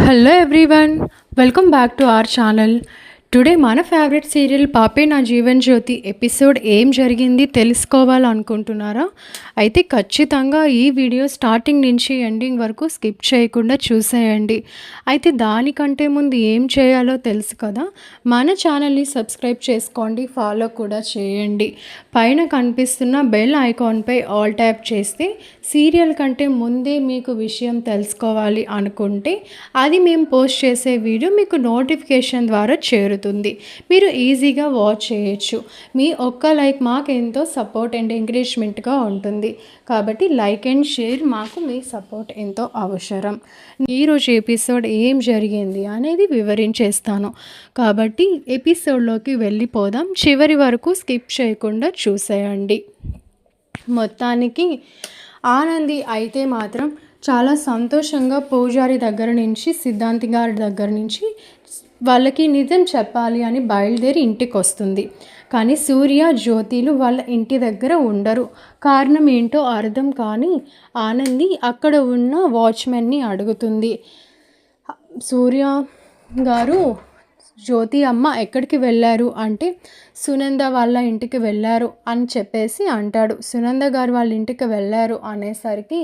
Hello everyone, welcome back to our channel. Today మన favourite serial పాపే నా Jeevan Jyoti episode ఏం జరిగింది తెలుసుకోవాలనుకుంటున్నారా? అయితే ఖచ్చితంగా ఈ వీడియో స్టార్టింగ్ నుంచి ఎండింగ్ వరకు స్కిప్ చేయకుండా చూసేయండి. అయితే దానికంటే ముందు ఏం చేయాలో తెలుసు కదా, మన ఛానల్ని సబ్స్క్రైబ్ చేసుకోండి, ఫాలో కూడా చేయండి. పైన కనిపిస్తున్న బెల్ ఐకాన్పై ఆల్ ట్యాప్ చేస్తే సీరియల్ కంటే ముందే మీకు విషయం తెలుసుకోవాలి అనుకుంటే అది మేము పోస్ట్ చేసే వీడియో మీకు నోటిఫికేషన్ ద్వారా చేరుతుంది. మీరు ఈజీగా వాచ్ చేయొచ్చు. మీ ఒక్క లైక్ మాకు ఎంతో సపోర్ట్ అండ్ ఎంకరేజ్మెంట్గా ఉంటుంది. కాబట్టి లైక్ అండ్ షేర్, మాకు మీ సపోర్ట్ ఎంతో అవసరం. ఈరోజు ఎపిసోడ్ ఏం జరిగింది అనేది వివరించేస్తాను. కాబట్టి ఎపిసోడ్లోకి వెళ్ళిపోదాం. చివరి వరకు స్కిప్ చేయకుండా చూసేయండి. మొత్తానికి ఆనంది అయితే మాత్రం చాలా సంతోషంగా పూజారి దగ్గర నుంచి, సిద్ధాంతి గారి దగ్గర నుంచి వాళ్ళకి నిజం చెప్పాలి అని బయలుదేరి ఇంటికి వస్తుంది. కానీ సూర్య, జ్యోతిలు వాళ్ళ ఇంటి దగ్గర ఉండరు. కారణం ఏంటో అర్థం కానీ ఆనంది అక్కడ ఉన్న వాచ్మెన్ని అడుగుతుంది. సూర్య గారు, జ్యోతి అమ్మ ఎక్కడికి వెళ్ళారు అంటే సునంద వాళ్ళ ఇంటికి వెళ్ళారు అని చెప్పేసి అంటాడు. సునంద గారు వాళ్ళ ఇంటికి వెళ్ళారు అనేసరికి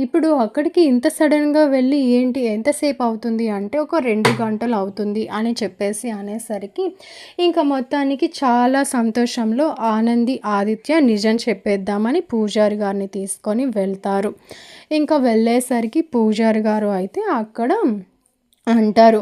ఇప్పుడు అక్కడికి ఇంత సడన్గా వెళ్ళి ఏంటి, ఎంతసేపు అవుతుంది అంటే ఒక 2 గంటలు అవుతుంది అని చెప్పేసి అనేసరికి ఇంకా మొత్తానికి చాలా సంతోషంలో ఆనంది, ఆదిత్య నిజం చెప్పేద్దామని పూజారి గారిని తీసుకొని వెళ్తారు. ఇంకా వెళ్ళేసరికి పూజారి గారు అయితే అక్కడ అంటారు,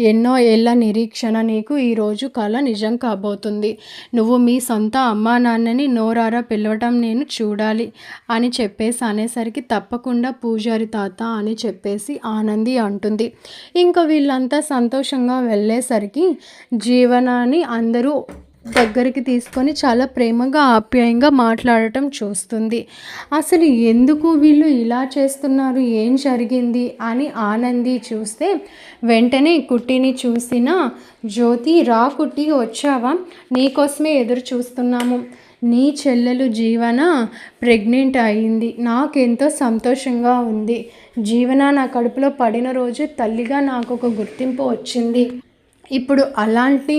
ఎన్నో ఏళ్ళ నిరీక్షణ నీకు ఈరోజు కళ నిజం కాబోతుంది. నువ్వు మీ సొంత అమ్మా నాన్నని నోరారా పిలవటం నేను చూడాలి అని చెప్పేసి అనేసరికి తప్పకుండా పూజారి తాత అని చెప్పేసి ఆనంది అంటుంది. ఇంకా వీళ్ళంతా సంతోషంగా వెళ్ళేసరికి జీవనాన్ని అందరూ దగ్గరికి తీసుకొని చాలా ప్రేమగా, ఆప్యాయంగా మాట్లాడటం చూస్తుంది. అసలు ఎందుకు వీళ్ళు ఇలా చేస్తున్నారు, ఏం జరిగింది అని ఆనంది చూస్తే వెంటనే కుట్టిని చూసిన జ్యోతి, రా కుట్టి వచ్చావా, నీకోసమే ఎదురు చూస్తున్నాము. నీ చెల్లెలు జీవన ప్రెగ్నెంట్ అయింది, నాకెంతో సంతోషంగా ఉంది. జీవన నా కడుపులో పడిన రోజు తల్లిగా నాకు ఒక గుర్తింపు వచ్చింది. ఇప్పుడు అలాంటి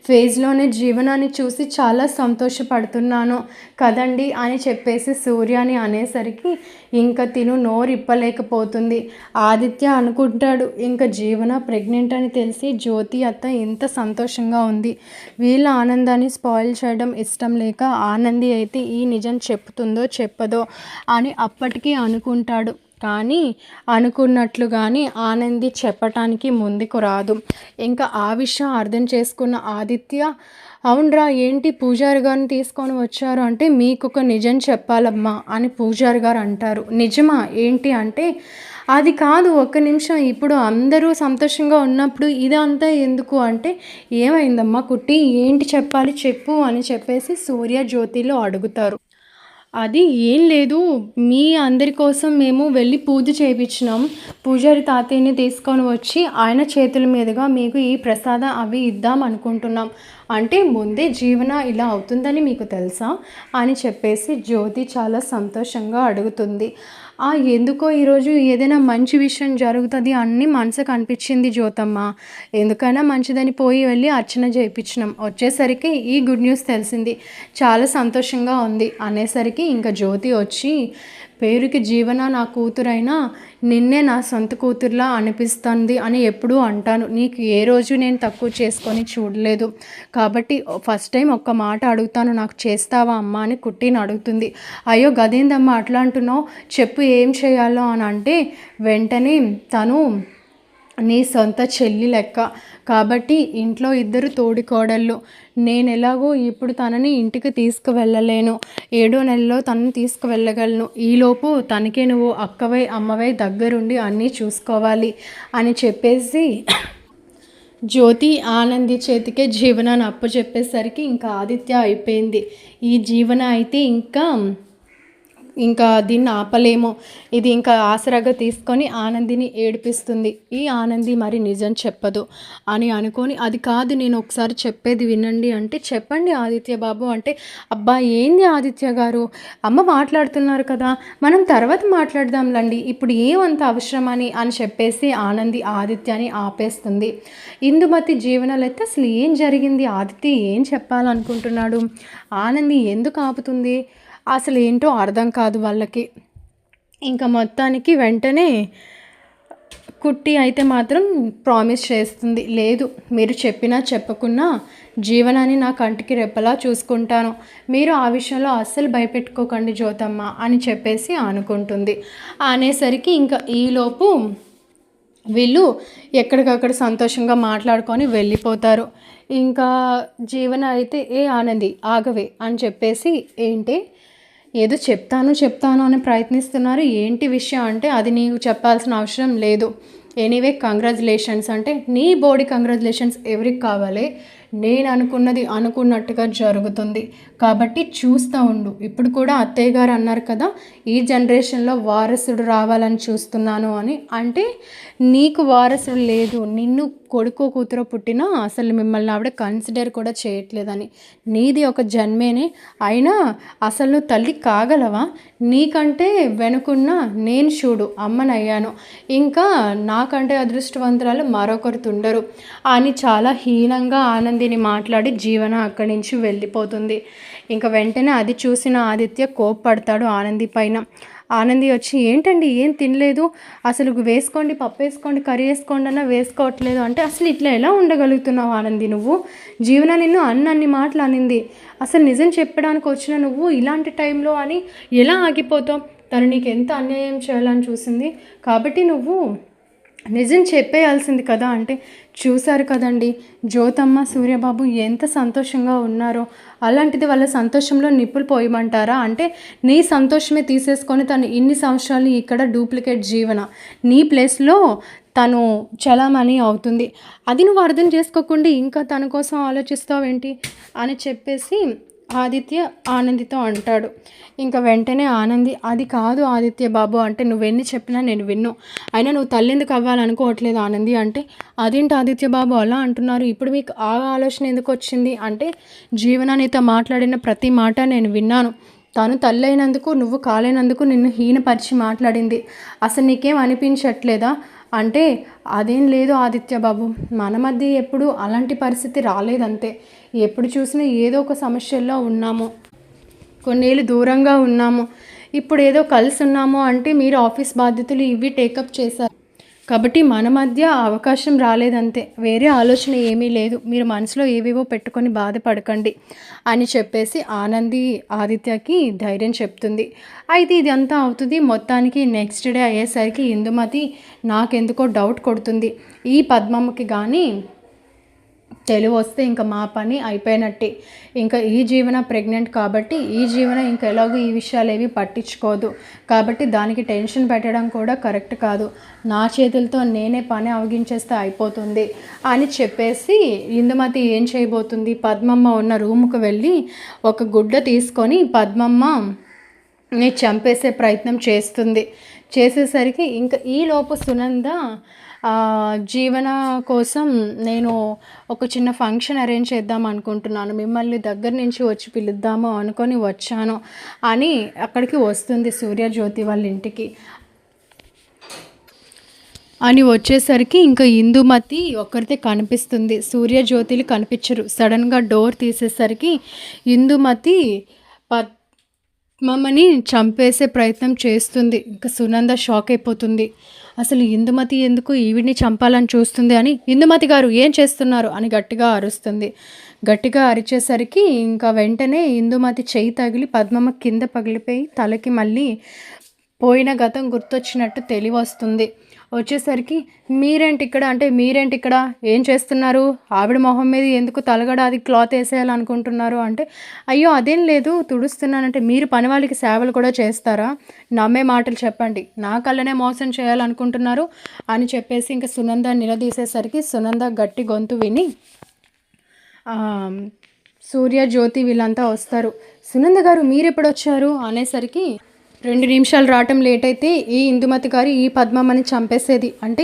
ఫేజ్లోనే జీవనాన్ని చూసి చాలా సంతోషపడుతున్నాను కదండి అని చెప్పేసి సూర్యాని అనేసరికి ఇంకా తిను నోరిప్పలేకపోతుంది. ఆదిత్య అనుకుంటాడు, ఇంకా జీవన ప్రెగ్నెంట్ అని తెలిసి జ్యోతి అత్త ఎంత సంతోషంగా ఉంది. వీళ్ళ ఆనందాన్ని స్పాయిల్ చేయడం ఇష్టం లేక ఆనంది అయితే ఈ నిజం చెప్తుందో చెప్పదో అని అప్పటికీ అనుకుంటాడు. కానీ అనుకున్నట్లుగానే ఆనంది చెప్పటానికి ముందుకు రాదు. ఇంకా ఆ విషయం అర్థం చేసుకున్న ఆదిత్య, అవునరా ఏంటి పూజారి గారిని తీసుకొని వచ్చారు అంటే మీకు ఒక నిజం చెప్పాలమ్మా అని పూజారి గారు అంటారు. నిజమా ఏంటి అంటే అది కాదు, ఒక్క నిమిషం, ఇప్పుడు అందరూ సంతోషంగా ఉన్నప్పుడు ఇదంతా ఎందుకు అంటే ఏమైందమ్మా కుట్టి, ఏంటి చెప్పాలి చెప్పు అని చెప్పేసి సూర్య, జ్యోతిలో అడుగుతారు. అది ఏం లేదు, మీ అందరి కోసం మేము వెళ్ళి పూజ చేయించినాం. పూజారి తాతయ్యని తీసుకొని వచ్చి ఆయన చేతుల మీదుగా మీకు ఈ ప్రసాదం అవి ఇద్దాం అనుకుంటున్నాం. అంటే ముందే జీవన ఇలా అవుతుందని మీకు తెలుసా అని చెప్పేసి జ్యోతి చాలా సంతోషంగా అడుగుతుంది. ఎందుకో ఈరోజు ఏదైనా మంచి విషయం జరుగుతుంది అని మనసుకు అనిపించింది జ్యోతమ్మ. ఎందుకైనా మంచిదని పోయి వెళ్ళి అర్చన చేయించినాం. వచ్చేసరికి ఈ గుడ్ న్యూస్ తెలిసింది, చాలా సంతోషంగా ఉంది అనేసరికి ఇంకా జ్యోతి వచ్చి, పేరుకి జీవన నా కూతురైనా నిన్నే నా సొంత కూతురులా అనిపిస్తుంది అని ఎప్పుడూ అంటాను. నీకు ఏ రోజు నేను తక్కువ చేసుకొని చూడలేదు. కాబట్టి ఫస్ట్ టైం ఒక్క మాట అడుగుతాను, నాకు చేస్తావా అమ్మ అని కుట్టిని అడుగుతుంది. అయ్యో గదేందమ్మా అట్లా అంటున్నావు, చెప్పు ఏం చేయాలో అని అంటే వెంటనే తను నీ సొంత చెల్లి లెక్క, కాబట్టి ఇంట్లో ఇద్దరు తోడికోడళ్ళు. నేను ఎలాగో ఇప్పుడు తనని ఇంటికి తీసుకువెళ్ళలేను, 7వ నెలలో తనని తీసుకువెళ్ళగలను. ఈలోపు తనకే నువ్వు అక్కవై అమ్మవై దగ్గరుండి అన్నీ చూసుకోవాలి అని చెప్పేసి జ్యోతి ఆనంది చేతికే జీవనాన్ని అప్పచెప్పేసరికి ఇంకా ఆదిత్య అయిపోయింది. ఈ జీవన అయితే ఇంకా ఇంకా దీన్ని ఆపలేము, ఇది ఇంకా ఆసరాగా తీసుకొని ఆనందిని ఏడిపిస్తుంది. ఈ ఆనంది మరి నిజం చెప్పదు అని అనుకొని, అది కాదు నేను ఒకసారి చెప్పేది వినండి అంటే, చెప్పండి ఆదిత్య బాబు అంటే, అబ్బా ఏంది ఆదిత్య గారు, అమ్మ మాట్లాడుతున్నారు కదా, మనం తర్వాత మాట్లాడదాంలండి, ఇప్పుడు ఏమంత అవసరమని అని చెప్పేసి ఆనంది ఆదిత్యని ఆపేస్తుంది. ఇందుమతి జీవనాలు అయితే అసలు ఏం జరిగింది, ఆదిత్య ఏం చెప్పాలనుకుంటున్నాడు, ఆనంది ఎందుకు ఆపుతుంది, అసలు ఏంటో అర్థం కాదు వాళ్ళకి. ఇంకా మొత్తానికి వెంటనే కుట్టి అయితే మాత్రం ప్రామిస్ చేస్తుంది, లేదు మీరు చెప్పినా చెప్పకున్నా జీవనాన్ని నా కంటికి రెప్పలా చూసుకుంటాను, మీరు ఆ విషయంలో అస్సలు భయపెట్టుకోకండి జ్యోతమ్మ అని చెప్పేసి అనుకుంటుంది. అనేసరికి ఇంకా ఈలోపు వీళ్ళు ఎక్కడికక్కడ సంతోషంగా మాట్లాడుకొని వెళ్ళిపోతారు. ఇంకా జీవన అయితే ఏ ఆనంది ఆగవే అని చెప్పేసి, ఏంటి ఏదో చెప్తాను అని ప్రయత్నిస్తున్నారు, ఏంటి విషయం అంటే, అది నీకు చెప్పాల్సిన అవసరం లేదు, ఎనీవే కంగ్రాచులేషన్స్ అంటే, నీ బోడీ కంగ్రాచులేషన్స్ ఎవరికి కావాలి, నేను అనుకున్నది అనుకున్నట్టుగా జరుగుతుంది కాబట్టి చూస్తూ ఉండు. ఇప్పుడు కూడా అత్తయ్య గారు అన్నారు కదా, ఈ జనరేషన్లో వారసుడు రావాలని చూస్తున్నాను అని, అంటే నీకు వారసుడు లేదు, నిన్ను కొడుకు కూతురు పుట్టినా అసలు మిమ్మల్ని ఆవిడ కన్సిడర్ కూడా చేయట్లేదని, నీది ఒక జన్మేనే, అయినా అసలు నువ్వు తల్లి కాగలవా, నీకంటే వెనుకున్న నేను చూడు అమ్మనయ్యాను, ఇంకా నాకంటే అదృష్టవంతురాలు మరొకరు తుండరు అని చాలా హీనంగా ఆనందిని మాట్లాడి జీవన అక్కడి నుంచి వెళ్ళిపోతుంది. ఇంకా వెంటనే అది చూసిన ఆదిత్య కోప్పడతాడు ఆనంది పైన. ఆనంది వచ్చి, ఏంటండి ఏం తినలేదు, అసలు వేసుకోండి పప్పు వేసుకోండి కర్రీ వేసుకోండి అన్నా వేసుకోవట్లేదు అంటే, అసలు ఇట్లా ఎలా ఉండగలుగుతున్నావు ఆనంది, నువ్వు జీవన నిన్ను అన్ని మాటలు అనింది, అసలు నిజం చెప్పడానికి వచ్చిన నువ్వు ఇలాంటి టైంలో అని ఎలా ఆగిపోతావు, తను నీకు ఎంత అన్యాయం చేయాలని చూసింది కాబట్టి నువ్వు నిజం చెప్పేయాల్సింది కదా అంటే, చూశారు కదండి జ్యోతమ్మ సూర్యబాబు ఎంత సంతోషంగా ఉన్నారో, అలాంటిది వాళ్ళ సంతోషంలో నిప్పులు పోయమంటారా అంటే, నీ సంతోషమే తీసేసుకొని తను ఇన్ని సంవత్సరాలు ఇక్కడ డూప్లికేట్ జీవన నీ ప్లేస్లో తను చలామణి అవుతుంది, అది నువ్వు అర్థం చేసుకోకుండా ఇంకా తన కోసం ఆలోచిస్తావేంటి అని చెప్పేసి ఆదిత్య ఆనందితో అంటాడు. ఇంకా వెంటనే ఆనంది, అది కాదు ఆదిత్య బాబు అంటే, నువ్వెన్ని చెప్పినా నేను విన్ను, అయినా నువ్వు తల్లెందుకు అవ్వాలనుకోవట్లేదు ఆనంది అంటే, అదేంటి ఆదిత్య బాబు అలా అంటున్నారు, ఇప్పుడు మీకు ఆ ఆలోచన ఎందుకు వచ్చింది అంటే, జీవన నీతో మాట్లాడిన ప్రతి మాట నేను విన్నాను, తను తల్లి అయినందుకు నువ్వు కాలేనందుకు నిన్ను హీనపరిచి మాట్లాడింది, అసలు నీకేం అనిపించట్లేదా అంటే, అదేం లేదు ఆదిత్య బాబు, మన మధ్య ఎప్పుడు అలాంటి పరిస్థితి రాలేదంతే, ఎప్పుడు చూసినా ఏదో ఒక సమస్యల్లో ఉన్నాము, కొన్నేళ్ళు దూరంగా ఉన్నాము, ఇప్పుడు ఏదో కలిసి ఉన్నాము అంటే మీరు ఆఫీస్ బాధ్యతలు ఇవి టేకప్ చేశారు కాబట్టి మన మధ్య అవకాశం రాలేదంతే, వేరే ఆలోచన ఏమీ లేదు, మీరు మనసులో ఏవేవో పెట్టుకొని బాధపడకండి అని చెప్పేసి ఆనంది ఆదిత్యకి ధైర్యం చెప్తుంది. అయితే ఇది అంతా అవుతుంది. మొత్తానికి నెక్స్ట్ డే అయ్యేసరికి ఇందుమతి నాకెందుకో డౌట్ కొడుతుంది, ఈ పద్మమ్మకి కానీ తెలివి వస్తే ఇంకా మా పని అయిపోయినట్టే, ఇంకా ఈ జీవన ప్రెగ్నెంట్ కాబట్టి ఈ జీవన ఇంకా ఎలాగో ఈ విషయాలు ఏవి పట్టించుకోదు కాబట్టి దానికి టెన్షన్ పెట్టడం కూడా కరెక్ట్ కాదు, నా చేతులతో నేనే పని అవగించేస్తే అయిపోతుంది అని చెప్పేసి ఇందుమతి ఏం చేయబోతుంది, పద్మమ్మ ఉన్న రూమ్కి వెళ్ళి ఒక గుడ్డ తీసుకొని పద్మమ్మని చంపేసే ప్రయత్నం చేస్తుంది. చేసేసరికి ఇంకా ఈలోపు సునంద జీవన కోసం నేను ఒక చిన్న ఫంక్షన్ అరేంజ్ చేద్దాం అనుకుంటున్నాను, మిమ్మల్ని దగ్గర నుంచి వచ్చి పిలుద్దాము అనుకొని వచ్చాను అని అక్కడికి వస్తుంది సూర్యజ్యోతి వాళ్ళ ఇంటికి. అని వచ్చేసరికి ఇంకా ఇందుమతి ఒక్కరితే కనిపిస్తుంది, సూర్యజ్యోతిలు కనిపించరు. సడన్గా డోర్ తీసేసరికి ఇందుమతి పద్మమ్మని చంపేసే ప్రయత్నం చేస్తుంది. ఇంకా సునంద షాక్ అయిపోతుంది, అసలు ఇందుమతి ఎందుకు ఈవిడ్ని చంపాలని చూస్తుంది అని, ఇందుమతి గారు ఏం చేస్తున్నారు అని గట్టిగా అరుస్తుంది. గట్టిగా అరిచేసరికి ఇంకా వెంటనే ఇందుమతి చెయ్యి తగిలి పద్మమ్మ కింద పగిలిపోయి తలకి మళ్ళీ పోయిన గతం గుర్తొచ్చినట్టు తెలివి వస్తుంది. వచ్చేసరికి మీరేంటి ఇక్కడ అంటే, మీరేంటి ఇక్కడ ఏం చేస్తున్నారు, ఆవిడ మొహం మీద ఎందుకు తలగడ అది క్లాత్ వేసేయాలనుకుంటున్నారు అంటే, అయ్యో అదేం లేదు తుడుస్తున్నానంటే, మీరు పని వాళ్ళకి సేవలు కూడా చేస్తారా, నమ్మే మాటలు చెప్పండి, నా కళ్ళనే మోసం చేయాలనుకుంటున్నారు అని చెప్పేసి ఇంకా సునంద నిలదీసేసరికి సునంద గట్టి గొంతు విని సూర్య జ్యోతి వీళ్ళంతా వస్తారు. సునంద గారు మీరు ఎప్పుడు వచ్చారు అనేసరికి 2 నిమిషాలు రావటం లేట్ అయితే ఈ ఇందుమతి గారు ఈ పద్మమ్మని చంపేసేది. అంటే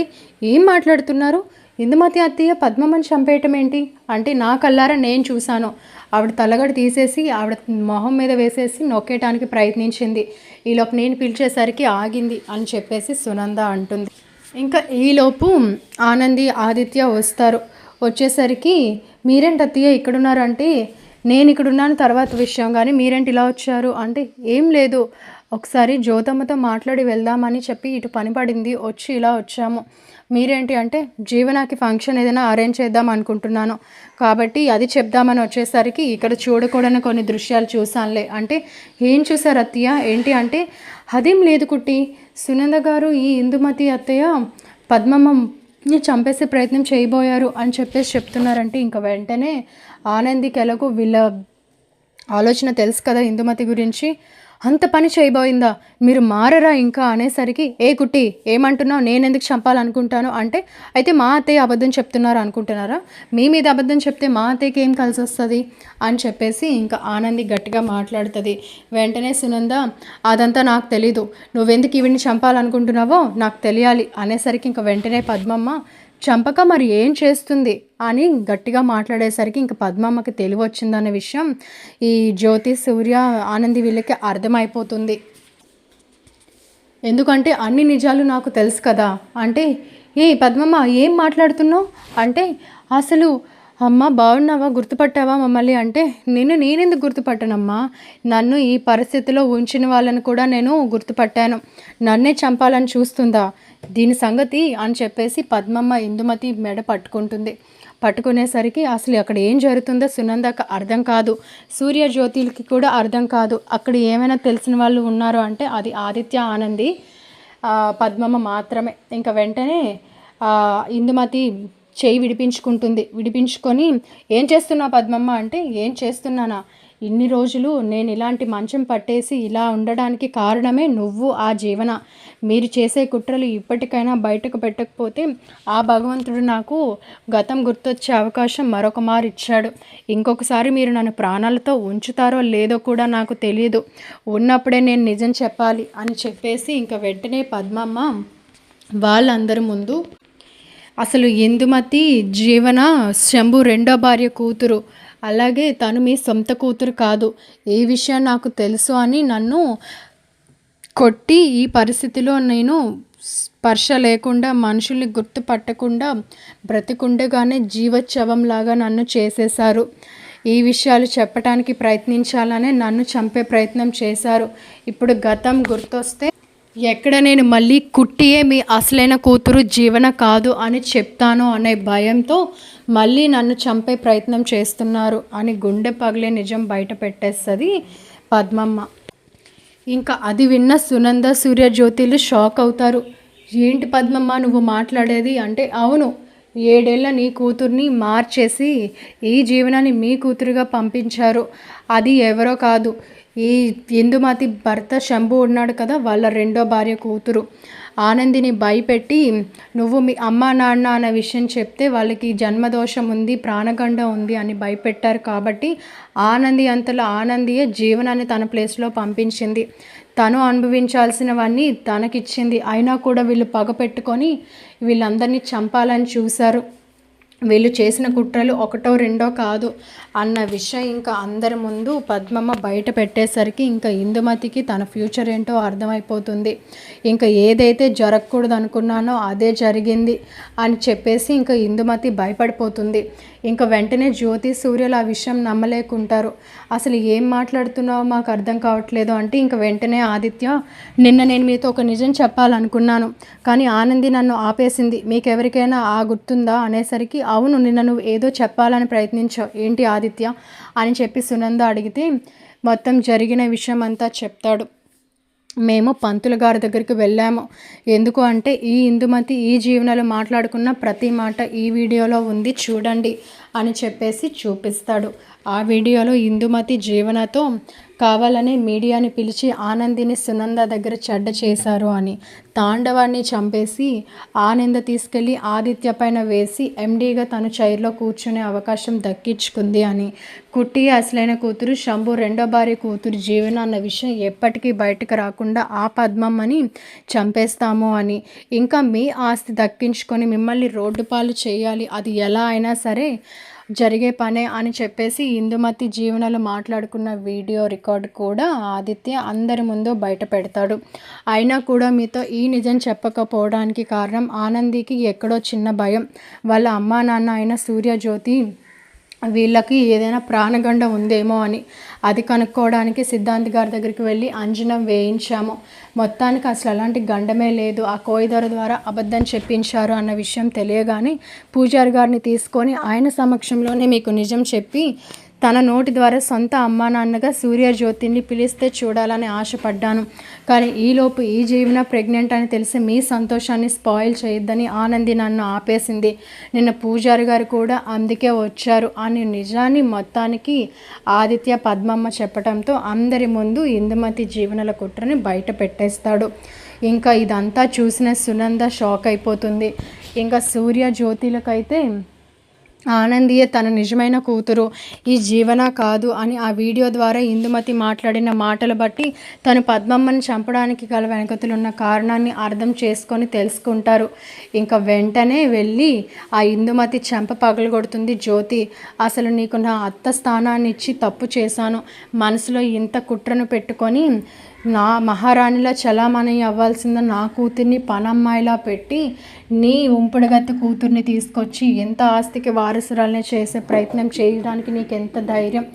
ఏం మాట్లాడుతున్నారు? ఇందుమతి అత్తయ్య పద్మమ్మని చంపేయటం ఏంటి అంటే, నా కళ్ళారా నేను చూశాను. ఆవిడ తలగడ తీసేసి ఆవిడ మొహం మీద వేసేసి నొక్కేయటానికి ప్రయత్నించింది. ఈలోపు నేను పిలిచేసరికి ఆగింది అని చెప్పేసి సునంద అంటుంది. ఇంకా ఈలోపు ఆనంది ఆదిత్య వస్తారు. వచ్చేసరికి మీరేంటి అత్తయ్య ఇక్కడున్నారు అంటే, నేను ఇక్కడున్నాను తర్వాత విషయం, కానీ మీరేంటి ఇలా వచ్చారు అంటే, ఏం లేదు ఒకసారి జ్యోతమ్మతో మాట్లాడి వెళ్దామని చెప్పి ఇటు పని పడింది, వచ్చి ఇలా వచ్చాము. మీరేంటి అంటే, జీవనాకి ఫంక్షన్ ఏదైనా అరేంజ్ చేద్దాం అనుకుంటున్నాను కాబట్టి అది చెప్దామని వచ్చేసరికి ఇక్కడ చూడకూడని కొన్ని దృశ్యాలు చూసానులే అంటే, ఏం చూసారు అత్తయ్య ఏంటి అంటే, అదేం లేదు కుట్టి, సునంద గారు ఈ ఇందుమతి అత్తయ్య పద్మమ్మని చంపేసే ప్రయత్నం చేయబోయారు అని చెప్పేసి చెప్తున్నారంటే, ఇంకా వెంటనే ఆనందికి ఎలాగో వీళ్ళ ఆలోచన తెలుసు కదా ఇందుమతి గురించి, అంత పని చేయబోయిందా, మీరు మారరా ఇంకా అనేసరికి, ఏ కుట్టి ఏమంటున్నావు, నేను ఎందుకు చంపాలనుకుంటాను అంటే, అయితే మా అత్తయ్య అబద్ధం చెప్తున్నారు అనుకుంటున్నారా, మీ మీద అబద్ధం చెప్తే మా అత్తయ్యకి ఏం కలిసి వస్తుంది అని చెప్పేసి ఇంకా ఆనంది గట్టిగా మాట్లాడుతుంది. వెంటనే సునంద, అదంతా నాకు తెలీదు, నువ్వెందుకు ఈవిడ్ని చంపాలనుకుంటున్నావో నాకు తెలియాలి అనేసరికి ఇంకా వెంటనే పద్మమ్మ, చంపక మరి ఏం చేస్తుంది అని గట్టిగా మాట్లాడేసరికి ఇంకా పద్మమ్మకి తెలివి వచ్చిందనే విషయం ఈ జ్యోతి, సూర్య, ఆనంది వీళ్ళకి అర్థమైపోతుంది. ఎందుకంటే అన్ని నిజాలు నాకు తెలుసు కదా అంటే, ఏ పద్మమ్మ ఏం మాట్లాడుతున్నావు అంటే, అసలు అమ్మ బాగున్నావా, గుర్తుపట్టావా మమ్మల్ని అంటే, నేనెందుకు గుర్తుపట్టానమ్మా, నన్ను ఈ పరిస్థితిలో ఉంచిన వాళ్ళని కూడా నేను గుర్తుపట్టాను, నన్నే చంపాలని చూస్తుందా దీని సంగతి అని చెప్పేసి పద్మమ్మ ఇందుమతి మెడ పట్టుకుంటుంది. పట్టుకునేసరికి అసలు అక్కడ ఏం జరుగుతుందో సునందకు అర్థం కాదు, సూర్య జ్యోతిలకి కూడా అర్థం కాదు. అక్కడ ఏమైనా తెలిసిన వాళ్ళు ఉన్నారు అంటే అది ఆదిత్య, ఆనంది, పద్మమ్మ మాత్రమే. ఇంకా వెంటనే ఇందుమతి చేయి విడిపించుకుంటుంది. విడిపించుకొని, ఏం చేస్తున్నావు పద్మమ్మ అంటే, ఏం చేస్తున్నానా, ఇన్ని రోజులు నేను ఇలాంటి మంచం పట్టేసి ఇలా ఉండడానికి కారణమే నువ్వు, ఆ జీవన, మీరు చేసే కుట్రలు ఇప్పటికైనా బయటకు పెట్టకపోతే ఆ భగవంతుడు నాకు గతం గుర్తొచ్చే అవకాశం మరొక మారు ఇచ్చాడు. ఇంకొకసారి మీరు నన్ను ప్రాణాలతో ఉంచుతారో లేదో కూడా నాకు తెలియదు, ఉన్నప్పుడే నేను నిజం చెప్పాలి అని చెప్పేసి ఇంకా వెంటనే పద్మమ్మ వాళ్ళందరి ముందు, అసలు ఇందుమతి జీవన శంభు రెండో భార్య కూతురు, అలాగే తను మీ సొంత కూతురు కాదు, ఈ విషయం నాకు తెలుసు అని నన్ను కొట్టి ఈ పరిస్థితిలో నేను స్పర్శ లేకుండా మనుషుల్ని గుర్తుపట్టకుండా బ్రతికుండగానే జీవోత్సవంలాగా నన్ను చేసేశారు. ఈ విషయాలు చెప్పడానికి ప్రయత్నించాలనే నన్ను చంపే ప్రయత్నం చేశారు. ఇప్పుడు గతం గుర్తొస్తే ఎక్కడ నేను మళ్ళీ కుట్టియే మీ అసలైన కూతురు జీవన కాదు అని చెప్తాను అనే భయంతో మళ్ళీ నన్ను చంపే ప్రయత్నం చేస్తున్నారు అని గుండె పగిలే నిజం బయట పెట్టేస్తుంది పద్మమ్మ. ఇంకా అది విన్న సునంద, సూర్య, జ్యోతిలు షాక్ అవుతారు. ఏంటి పద్మమ్మ నువ్వు మాట్లాడేది అంటే, అవును, 7 ఏళ్ల నీ కూతుర్ని మార్చేసి ఈ జీవనాన్ని మీ కూతురుగా పంపించారు. అది ఎవరో కాదు, ఈ ఇందుమతి భర్త శంభు ఉన్నాడు కదా, వాళ్ళ రెండో భార్య కూతురు ఆనందిని భయపెట్టి, నువ్వు మీ అమ్మ నాన్న అనే విషయం చెప్తే వాళ్ళకి జన్మదోషం ఉంది, ప్రాణగండం ఉంది అని భయపెట్టారు. కాబట్టి ఆనంది అంతలో ఆనందియే జీవనాన్ని తన ప్లేస్లో పంపించింది. తను అనుభవించాల్సినవన్నీ తనకిచ్చింది. అయినా కూడా వీళ్ళు పగ పెట్టుకొని వీళ్ళందరినీ చంపాలని చూశారు. వీళ్ళు చేసిన కుట్రలు ఒకటో రెండో కాదు అన్న విషయం ఇంకా అందరి ముందు పద్మమ్మ బయట పెట్టేసరికి ఇంకా ఇందుమతికి తన ఫ్యూచర్ ఏంటో అర్థమైపోతుంది. ఇంకా ఏదైతే జరగకూడదు అనుకున్నానో అదే జరిగింది అని చెప్పేసి ఇంకా ఇందుమతి భయపడిపోతుంది. ఇంకా వెంటనే జ్యోతి, సూర్యలు ఆ విషయం నమ్మలేకుంటారు. అసలు ఏం మాట్లాడుతున్నావో మాకు అర్థం కావట్లేదు అంటే ఇంకా వెంటనే ఆదిత్య, నిన్న నేను మీతో ఒక నిజం చెప్పాలనుకున్నాను కానీ ఆనంది నన్ను ఆపేసింది, మీకు ఎవరికైనా గుర్తుందా అనేసరికి, అవును నిన్న నువ్వు ఏదో చెప్పాలని ప్రయత్నించావు, ఏంటి ఆదిత్య అని చెప్పి సునంద అడిగితే మొత్తం జరిగిన విషయం అంతా చెప్తాడు. మేము పంతులు గారి దగ్గరికి వెళ్ళాము, ఎందుకు అంటే ఈ ఇందుమతి ఈ జీవనలో మాట్లాడుకున్న ప్రతి మాట ఈ వీడియోలో ఉంది చూడండి అని చెప్పేసి చూపిస్తాడు. ఆ వీడియోలో ఇందుమతి జీవనతో కావాలని మీడియాని పిలిచి ఆనందిని సునంద దగ్గర చెడ్డ చేశారు అని. తాండవాన్ని చంపేసి ఆ నింద తీసుకెళ్ళి ఆదిత్య పైన వేసి ఎండీగా తను చైర్లో కూర్చునే అవకాశం దక్కించుకుంది అని. కుట్టి అసలైన కూతురు శంభు రెండో భార్య కూతురు జీవన అన్న విషయం ఎప్పటికీ బయటకు రాకుండా ఆ పద్మమ్మని చంపేస్తాము అని. ఇంకా మీ ఆస్తి దక్కించుకొని మిమ్మల్ని రోడ్డు పాలు చేయాలి, అది ఎలా అయినా సరే జరిగే పనే అని చెప్పేసి ఇందుమతి జీవనలు మాట్లాడుకున్న వీడియో రికార్డు కూడా ఆదిత్య అందరి ముందు బయట పెడతాడు. అయినా కూడా మీతో ఈ నిజం చెప్పకపోవడానికి కారణం ఆనందికి ఎక్కడో చిన్న భయం. వాళ్ళ అమ్మా నాన్న అయిన సూర్యజ్యోతి వీళ్ళకి ఏదైనా ప్రాణగండ ఉందేమో అని. అది కనుక్కోవడానికి సిద్ధాంత్ గారి దగ్గరికి వెళ్ళి అంజనం వేయించాము. మొత్తానికి అసలు అలాంటి గండమే లేదు, ఆ కోయిదొర ద్వారా అబద్ధం చెప్పించారు అన్న విషయం తెలియగానే పూజారి గారిని తీసుకొని ఆయన సమక్షంలోనే మీకు నిజం చెప్పి తన నోటి ద్వారా సొంత అమ్మా నాన్నగా సూర్యజ్యోతిని పిలిస్తే చూడాలని ఆశపడ్డాను. కానీ ఈలోపు ఈ జీవన ప్రెగ్నెంట్ అని తెలిసి మీ సంతోషాన్ని స్పాయిల్ చేయొద్దని ఆనంది నన్ను ఆపేసింది. నిన్న పూజారి గారు కూడా అందుకే వచ్చారు అని నిజాన్ని మొత్తానికి ఆదిత్య పద్మమ్మ చెప్పడంతో అందరి ముందు ఇందుమతి జీవనల కుట్రని బయట పెట్టేస్తాడు. ఇంకా ఇదంతా చూసిన సునంద షాక్ అయిపోతుంది. ఇంకా సూర్యజ్యోతిలకైతే ఆనందియే తన నిజమైన కూతురు, ఈ జీవన కాదు అని ఆ వీడియో ద్వారా ఇందుమతి మాట్లాడిన మాటలు బట్టి తను పద్మమ్మని చంపడానికి గల వెనకతులున్న కారణాన్ని అర్థం చేసుకొని తెలుసుకుంటారు. ఇంకా వెంటనే వెళ్ళి ఆ ఇందుమతి చెంప పగలగొడుతుంది జ్యోతి. అసలు నీకు నా అత్త స్థానాన్ని ఇచ్చి తప్పు చేశాను, మనసులో ఇంత కుట్రను పెట్టుకొని నా మహారాణిలా చలామణి అవ్వాల్సిన నా కూతుర్ని పనమ్మాయిలా పెట్టి నీ ఉంపుడుగత్త కూతుర్ని తీసుకొచ్చి ఎంత ఆస్తికి వారసురాలని చేసే ప్రయత్నం చేయడానికి నీకు ఎంత ధైర్యం,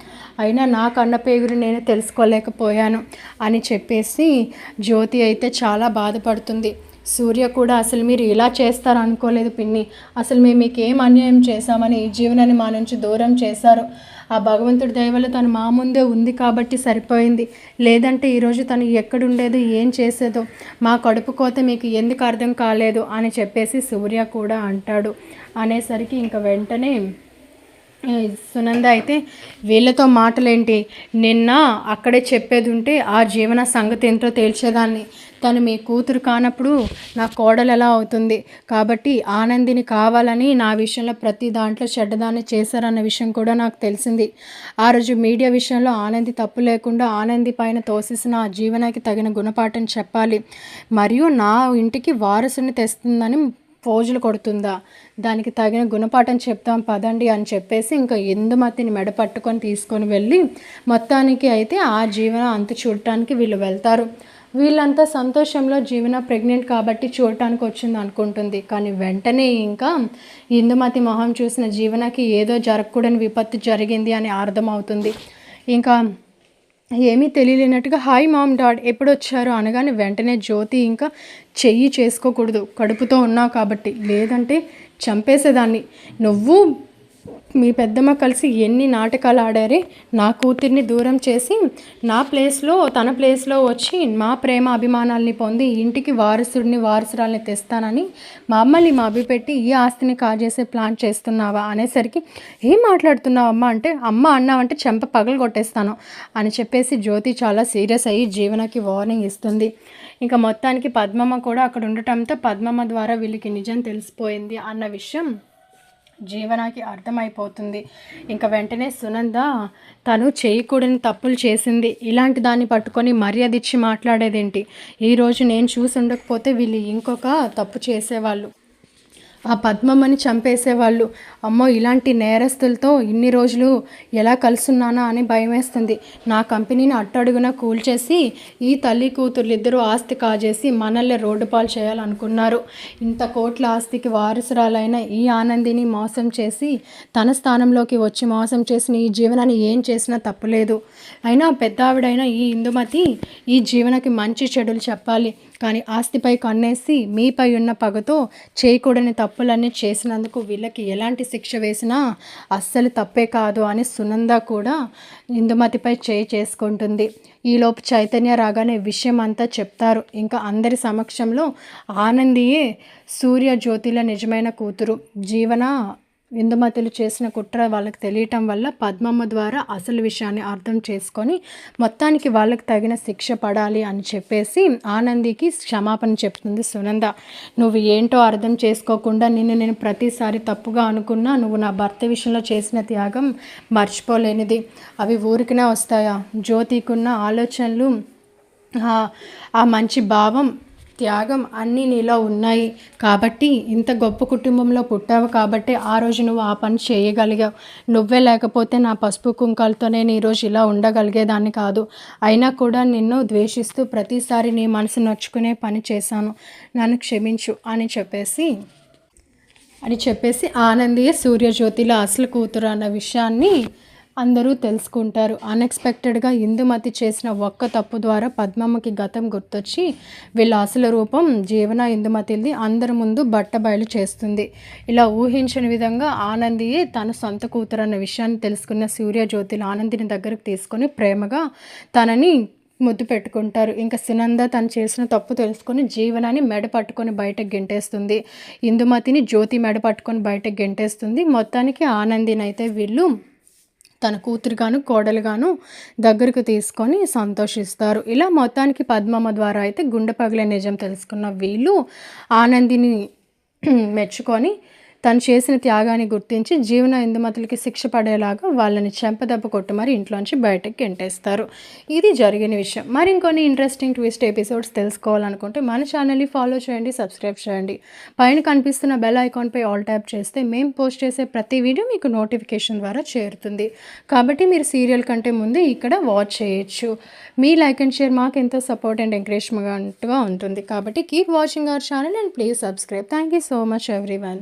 అయినా నా కన్నపేగురు నేను తెలుసుకోలేకపోయాను అని చెప్పేసి జ్యోతి అయితే చాలా బాధపడుతుంది. సూర్య కూడా అసలు మీరు ఇలా చేస్తారు అనుకోలేదు పిన్ని, అసలు మేము మీకు ఏం అన్యాయం చేశామని ఈ జీవనాన్ని మా నుంచి దూరం చేశారు. ఆ భగవంతుడి దయవల్ల తను మా ముందే ఉంది కాబట్టి సరిపోయింది, లేదంటే ఈరోజు తను ఎక్కడుండేదో ఏం చేసేదో, మా కడుపు కోత మీకు ఎందుకు అర్థం కాలేదు అని చెప్పేసి సూర్య కూడా అంటాడు. అనేసరికి ఇంకా వెంటనే సునంద అయితే వీళ్ళతో మాటలేంటి, నిన్న అక్కడే చెప్పేది ఉంటే ఆ జీవన సంగతి ఏంటో తేల్చేదాన్ని, తను మీ కూతురు కానప్పుడు నా కోడలు ఎలా అవుతుంది, కాబట్టి ఆనందిని కావాలని నా విషయంలో ప్రతి దాంట్లో చెడ్డదాన్ని చేశారన్న విషయం కూడా నాకు తెలిసింది. ఆ రోజు మీడియా విషయంలో ఆనంది తప్పు లేకుండా ఆనంది పైన తోసేసిన ఆ జీవనకి తగిన గుణపాఠం చెప్పాలి, మరియు నా ఇంటికి వారసుని తెస్తుందని పోజులు కొడుతుందా, దానికి తగిన గుణపాఠం చెప్తాం పదండి అని చెప్పేసి ఇంకా ఇందుమతిని మెడ పట్టుకొని తీసుకొని వెళ్ళి మొత్తానికి అయితే ఆ జీవన అంతు చూడటానికి వీళ్ళు వెళ్తారు. వీళ్ళంతా సంతోషంలో జీవన ప్రెగ్నెంట్ కాబట్టి చూడటానికి వచ్చింది అనుకుంటుంది. కానీ వెంటనే ఇంకా ఇందుమతి మొహం చూసిన జీవనకి ఏదో జరగకూడని విపత్తు జరిగింది అని అర్థమవుతుంది. ఇంకా ఏమీ తెలియలేనట్టుగా హాయ్ మామ్ డాడ్ ఎప్పుడు వచ్చారు అనగానే వెంటనే జ్యోతి ఇంకా చెయ్యి చేసుకోకూడదు, కడుపుతో ఉన్నావు కాబట్టి, లేదంటే చంపేసేదాన్ని, నువ్వు మీ పెద్దమ్మ కలిసి ఎన్ని నాటకాలు ఆడారే, నా కూతుర్ని దూరం చేసి నా ప్లేస్లో తన ప్లేస్లో వచ్చి మా ప్రేమ అభిమానాల్ని పొంది ఇంటికి వారసురాల్ని తెస్తానని మమ్మల్ని మభ్యపెట్టి ఈ ఆస్తిని కాజేసే ప్లాన్ చేస్తున్నావా అనేసరికి ఏం మాట్లాడుతున్నావు అమ్మ అంటే, అమ్మ అన్నావంటే చెంప పగలు కొట్టేస్తాను అని చెప్పేసి జ్యోతి చాలా సీరియస్ అయ్యి జీవనకి వార్నింగ్ ఇస్తుంది. ఇంకా మొత్తానికి పద్మమ్మ కూడా అక్కడ ఉండటంతో పద్మమ్మ ద్వారా వీళ్ళకి నిజం తెలిసిపోయింది అన్న విషయం జీవనకి అర్థమైపోతుంది. ఇంకా వెంటనే సునంద తను చేయకూడని తప్పులు చేసింది, ఇలాంటి దాన్ని పట్టుకొని మర్యాద ఇచ్చి మాట్లాడేదేంటి, ఈరోజు నేను చూసి ఉండకపోతే వీళ్ళు ఇంకొక తప్పు చేసేవాళ్ళు, ఆ పద్మమ్మని చంపేసేవాళ్ళు, అమ్మో ఇలాంటి నేరస్తులతో ఇన్ని రోజులు ఎలా కలుసున్నానా అని భయమేస్తుంది. నా కంపెనీని అట్టడుగున కూల్చేసి ఈ తల్లి కూతుర్లు ఇద్దరు ఆస్తి కాజేసి మనల్ని రోడ్డు పాలు చేయాలనుకున్నారు. ఇంత కోట్ల ఆస్తికి వారసురాలైన ఈ ఆనందిని మోసం చేసి తన స్థానంలోకి వచ్చి మోసం చేసిన ఈ జీవనాన్ని ఏం చేసినా తప్పులేదు. అయినా పెద్ద ఆవిడైన ఈ ఇందుమతి ఈ జీవనకి మంచి చెడులు చెప్పాలి, కానీ ఆస్తిపై కన్నేసి మీపై ఉన్న పగతో చేయకూడని తప్పులన్నీ చేసినందుకు వీళ్ళకి ఎలాంటి శిక్ష వేసినా అస్సలు తప్పే కాదు అని సునంద కూడా ఇందుమతిపై చేసుకుంటుంది. ఈలోపు చైతన్య రాగానే విషయం అంతా చెప్తారు. ఇంకా అందరి సమక్షంలో ఆనందియే సూర్యజ్యోతిల నిజమైన కూతురు, జీవన ఇందుమతులు చేసిన కుట్ర వాళ్ళకి తెలియటం వల్ల పద్మమ్మ ద్వారా అసలు విషయాన్ని అర్థం చేసుకొని మొత్తానికి వాళ్ళకి తగిన శిక్ష పడాలి అని చెప్పేసి ఆనందికి క్షమాపణ చెప్తుంది సునంద. నువ్వు ఏంటో అర్థం చేసుకోకుండా నేను ప్రతిసారి తప్పుగా అనుకున్నా, నువ్వు నా భర్త విషయంలో చేసిన త్యాగం మర్చిపోలేనిది. అవి ఊరికినే వస్తాయా? జ్యోతికున్న ఆలోచనలు, ఆ మంచి భావం, త్యాగం అన్నీ నీలో ఉన్నాయి కాబట్టి, ఇంత గొప్ప కుటుంబంలో పుట్టావు కాబట్టి ఆ రోజు నువ్వు ఆ పని చేయగలిగావు. నువ్వే లేకపోతే నా పసుపు కుంకాలతో నేను ఈరోజు ఇలా ఉండగలిగేదాన్ని కాదు. అయినా కూడా నిన్ను ద్వేషిస్తూ ప్రతిసారి నీ మనసు నొచ్చుకునే పని చేశాను, నన్ను క్షమించు అని చెప్పేసి ఆనందియే సూర్యజ్యోతిలో అసలు కూతురు అన్న విషయాన్ని అందరూ తెలుసుకుంటారు. అన్ఎక్స్పెక్టెడ్గా ఇందుమతి చేసిన ఒక్క తప్పు ద్వారా పద్మమ్మకి గతం గుర్తొచ్చి వీళ్ళ అసలు రూపం జీవన ఇందుమతిది అందరి ముందు బట్టబయలు చేస్తుంది. ఇలా ఊహించని విధంగా ఆనందియే తన సొంత కూతురు అన్న విషయాన్ని తెలుసుకున్న సూర్యజ్యోతిని ఆనందిని దగ్గరకు తీసుకొని ప్రేమగా తనని ముద్దు పెట్టుకుంటారు. ఇంకా సునంద తను చేసిన తప్పు తెలుసుకొని జీవనాన్ని మెడ పట్టుకొని బయటకు గెంటేస్తుంది. ఇందుమతిని జ్యోతి మెడ పట్టుకొని బయటకు గెంటేస్తుంది. మొత్తానికి ఆనందిని అయితే వీళ్ళు తన కూతురుగాను కోడలుగాను దగ్గరకు తీసుకొని సంతోషిస్తారు. ఇలా మొత్తానికి పద్మమ్మ ద్వారా అయితే గుండె పగిలే నిజం తెలుసుకున్న వీళ్ళు ఆనందిని మెచ్చుకొని తను చేసిన త్యాగాన్ని గుర్తించి జీవన ఇందుమతులకి శిక్ష పడేలాగా వాళ్ళని చెంపదెబ్బ కొట్టి మరి ఇంట్లోంచి బయటకు గెంటేస్తారు. ఇది జరిగిన విషయం. మరి ఇంకొన్ని ఇంట్రెస్టింగ్ ట్విస్ట్ ఎపిసోడ్స్ తెలుసుకోవాలనుకుంటే మన ఛానల్ని ఫాలో చేయండి, సబ్స్క్రైబ్ చేయండి. పైన కనిపిస్తున్న బెల్ ఐకాన్పై ఆల్ ట్యాప్ చేస్తే మేము పోస్ట్ చేసే ప్రతి వీడియో మీకు నోటిఫికేషన్ ద్వారా చేరుతుంది. కాబట్టి మీరు సీరియల్ కంటే ముందు ఇక్కడ వాచ్ చేయొచ్చు. మీ లైక్ అండ్ షేర్ మాకు ఎంతో సపోర్ట్ అండ్ ఎంకరేజ్మెంట్గా ఉంటుంది. కాబట్టి keep watching our channel and please subscribe. Thank you so much everyone.